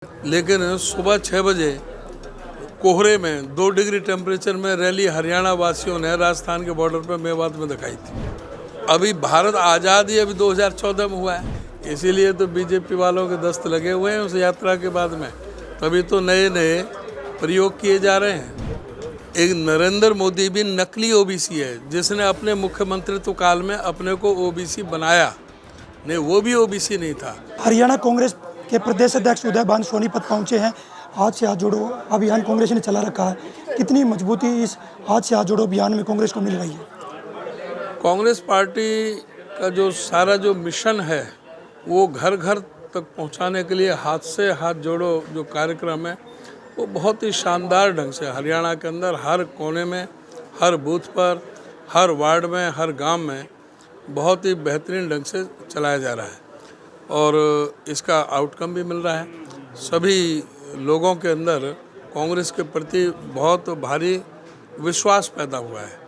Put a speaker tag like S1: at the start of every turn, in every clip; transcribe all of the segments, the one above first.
S1: लेकिन सुबह 6 बजे कोहरे में 2 डिग्री टेम्परेचर में रैली हरियाणा वासियों ने राजस्थान के बॉर्डर पर मेवात में दिखाई थी। अभी भारत आज़ाद ही अभी 2014 में हुआ है, इसीलिए तो बीजेपी वालों के दस्त लगे हुए हैं उस यात्रा के बाद में। तभी तो नए नए प्रयोग किए जा रहे हैं। एक नरेंद्र मोदी भी नकली ओबीसी है, जिसने अपने मुख्यमंत्रित्व काल में अपने को ओबीसी बनाया, नहीं वो भी ओबीसी नहीं था।
S2: हरियाणा कांग्रेस के प्रदेश अध्यक्ष उदय भान सोनीपत पहुंचे हैं। हाथ से हाथ जोड़ो अभियान कांग्रेस ने चला रखा है। कितनी मजबूती इस हाथ से हाथ जोड़ो अभियान में कांग्रेस को मिल रही है?
S1: कांग्रेस पार्टी का जो सारा जो मिशन है वो घर घर तक पहुंचाने के लिए हाथ से हाथ जोड़ो जो कार्यक्रम है वो बहुत ही शानदार ढंग से हरियाणा के अंदर हर कोने में, हर बूथ पर, हर वार्ड में, हर गांव में बहुत ही बेहतरीन ढंग से चलाया जा रहा है और इसका आउटकम भी मिल रहा है। सभी लोगों के अंदर कांग्रेस के प्रति बहुत भारी विश्वास पैदा हुआ है।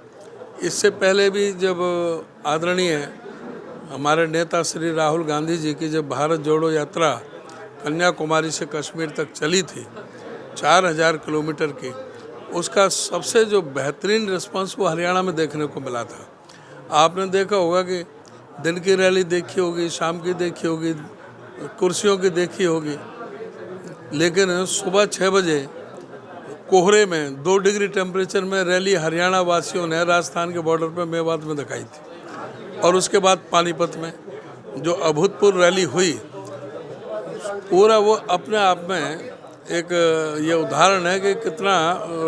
S1: इससे पहले भी जब आदरणीय हमारे नेता श्री राहुल गांधी जी की जब भारत जोड़ो यात्रा कन्याकुमारी से कश्मीर तक चली थी 4000 किलोमीटर की, उसका सबसे जो बेहतरीन रिस्पांस वो हरियाणा में देखने को मिला था। आपने देखा होगा कि दिन की रैली देखी होगी, शाम की देखी होगी, कुर्सियों की देखी होगी, लेकिन सुबह 6 बजे कोहरे में 2 डिग्री टेम्परेचर में रैली हरियाणा वासियों ने राजस्थान के बॉर्डर पर मेवात में दिखाई थी। और उसके बाद पानीपत में जो अभूतपूर्व रैली हुई, पूरा वो अपने आप में एक ये उदाहरण है कि कितना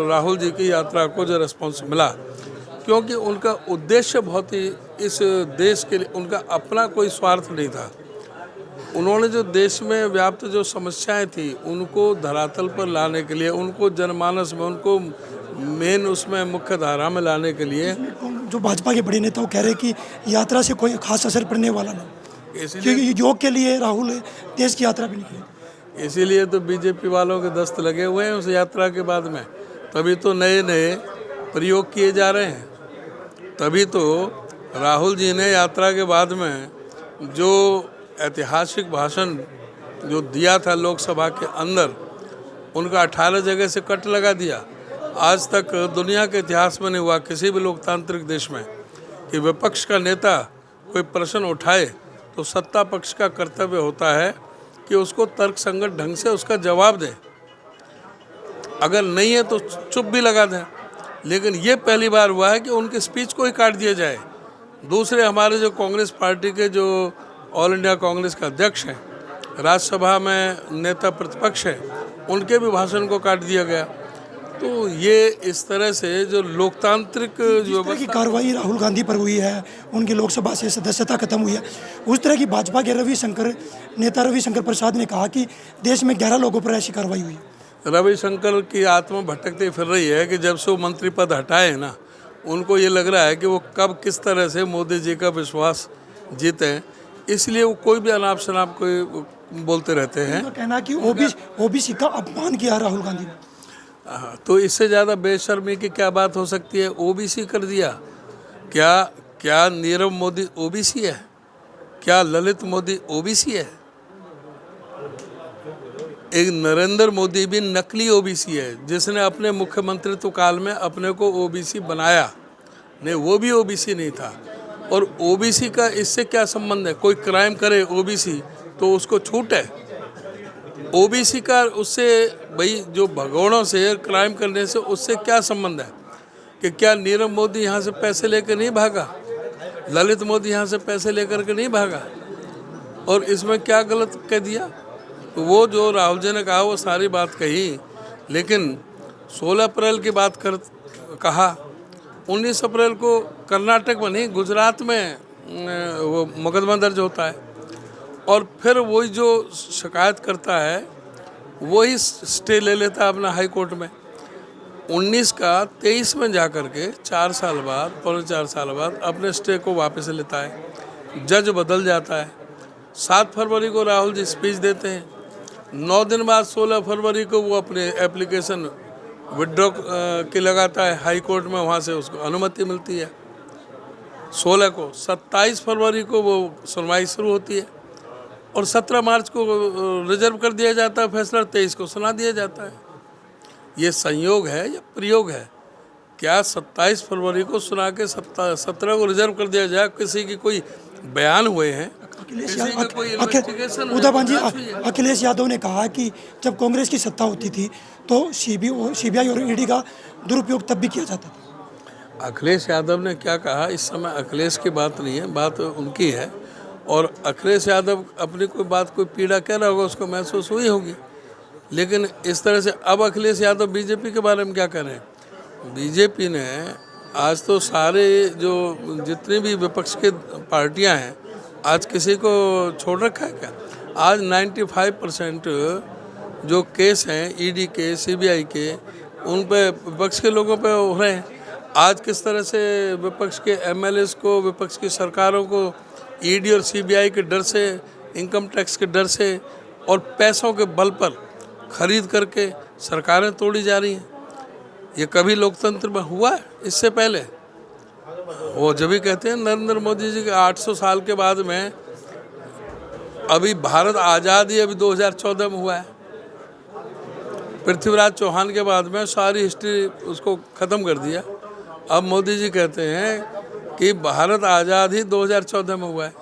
S1: राहुल जी की यात्रा को जो रिस्पॉन्स मिला, क्योंकि उनका उद्देश्य बहुत ही इस देश के लिए, उनका अपना कोई स्वार्थ नहीं था। उन्होंने जो देश में व्याप्त जो समस्याएं थी उनको धरातल पर लाने के लिए, उनको जनमानस में, उनको मेन उसमें मुख्य धारा में लाने के लिए
S2: जो भाजपा के बड़े नेता वो कह रहे हैं कि यात्रा से कोई खास असर पड़ने वाला नहीं, क्योंकि योग के लिए राहुल देश की यात्रा भी निकले।
S1: इसीलिए तो बीजेपी वालों के दस्त लगे हुए हैं उस यात्रा के बाद में। तभी तो नए नए प्रयोग किए जा रहे हैं। तभी तो राहुल जी ने यात्रा के बाद में जो ऐतिहासिक भाषण जो दिया था लोकसभा के अंदर, उनका 18 जगह से कट लगा दिया। आज तक दुनिया के इतिहास में नहीं हुआ किसी भी लोकतांत्रिक देश में कि विपक्ष का नेता कोई प्रश्न उठाए तो सत्ता पक्ष का कर्तव्य होता है कि उसको तर्कसंगत ढंग से उसका जवाब दे, अगर नहीं है तो चुप भी लगा दें। लेकिन ये पहली बार हुआ है कि उनकी स्पीच को ही काट दिया जाए। दूसरे हमारे जो कांग्रेस पार्टी के जो ऑल इंडिया कांग्रेस का अध्यक्ष हैं, राज्यसभा में नेता प्रतिपक्ष हैं, उनके भी भाषण को काट दिया गया। तो ये इस तरह से जो लोकतांत्रिक जो
S2: की कार्रवाई राहुल गांधी पर हुई है, उनकी लोकसभा से सदस्यता खत्म हुई है, उस तरह की भाजपा के नेता रविशंकर प्रसाद ने कहा कि देश में 11 लोगों पर ऐसी कार्रवाई हुई है।
S1: रविशंकर की आत्मा भटकती फिर रही है कि जब से वो मंत्री पद हटाए ना, उनको ये लग रहा है कि वो कब किस तरह से मोदी जी का विश्वास जीते, इसलिए वो कोई भी अनाप शनाप कोई बोलते रहते हैं।
S2: उनका कहना कि ओबीसी का अपमान किया राहुल गांधी ने।
S1: तो इससे ज़्यादा बेशर्मी की क्या बात हो सकती है? ओबीसी कर दिया। क्या नीरव मोदी ओबीसी है? क्या ललित मोदी ओबीसी है? एक नरेंद्र मोदी भी नकली ओबीसी है, जिसने अपने मुख्यमंत्रित्व काल में अपने को ओबीसी बनाया, नहीं वो भी ओबीसी नहीं था। और ओबीसी का इससे क्या संबंध है? कोई क्राइम करे ओबीसी तो उसको छूट है। ओबीसी का उससे भाई जो भगोड़ों से क्राइम करने से उससे क्या संबंध है? कि क्या नीरव मोदी यहाँ से पैसे लेकर नहीं भागा? ललित मोदी यहाँ से पैसे लेकर के नहीं भागा? और इसमें क्या गलत कह दिया? तो वो जो राहुल जी ने कहा वो सारी बात कही, लेकिन 16 अप्रैल की बात कहा। 19 अप्रैल को कर्नाटक में नहीं, गुजरात में वो मुकदमा दर्ज होता है और फिर वही जो शिकायत करता है वही स्टे ले लेता है अपना हाई कोर्ट में। 19 का 23 में जा कर के 4 साल बाद, 4 साल बाद अपने स्टे को वापस लेता है। जज बदल जाता है। 7 फरवरी को राहुल जी स्पीच देते हैं। 9 दिन बाद 16 फरवरी को वो अपने एप्लीकेशन विड्रॉ की लगाता है हाई कोर्ट में, वहाँ से उसको अनुमति मिलती है। 16 को 27 फरवरी को वो सुनवाई शुरू होती है और 17 मार्च को रिजर्व कर दिया जाता है फैसला, 23 को सुना दिया जाता है। ये संयोग है या प्रयोग है? क्या 27 फरवरी को सुना के 17 को रिजर्व कर दिया जाए? किसी की कोई बयान हुए हैं?
S2: उदयभान जी, अखिलेश यादव ने कहा कि जब कांग्रेस की सत्ता होती थी तो सीबीआई और ईडी का दुरुपयोग तब भी किया जाता था।
S1: अखिलेश यादव ने क्या कहा इस समय अखिलेश की बात नहीं है, बात उनकी है। और अखिलेश यादव अपनी कोई बात, कोई पीड़ा कह रहा होगा, उसको महसूस हुई होगी। लेकिन इस तरह से अब अखिलेश यादव बीजेपी के बारे में क्या कह रहे हैं? बीजेपी ने आज तो सारे जो जितनी भी विपक्ष के पार्टियां हैं, आज किसी को छोड़ रखा है क्या? आज 95% जो केस हैं ईडी के, सीबीआई के, उन पे विपक्ष के लोगों पे हो रहे हैं। आज किस तरह से विपक्ष के एमएलएस को, विपक्ष की सरकारों को ईडी और सीबीआई के डर से, इनकम टैक्स के डर से और पैसों के बल पर खरीद करके सरकारें तोड़ी जा रही हैं। ये कभी लोकतंत्र में हुआ है इससे पहले? वो जब भी कहते हैं नरेंद्र मोदी जी के 800 साल के बाद में, अभी भारत आज़ादी अभी 2014 में हुआ है। पृथ्वीराज चौहान के बाद में सारी हिस्ट्री उसको ख़त्म कर दिया। अब मोदी जी कहते हैं कि भारत आज़ाद ही 2014 में हुआ है।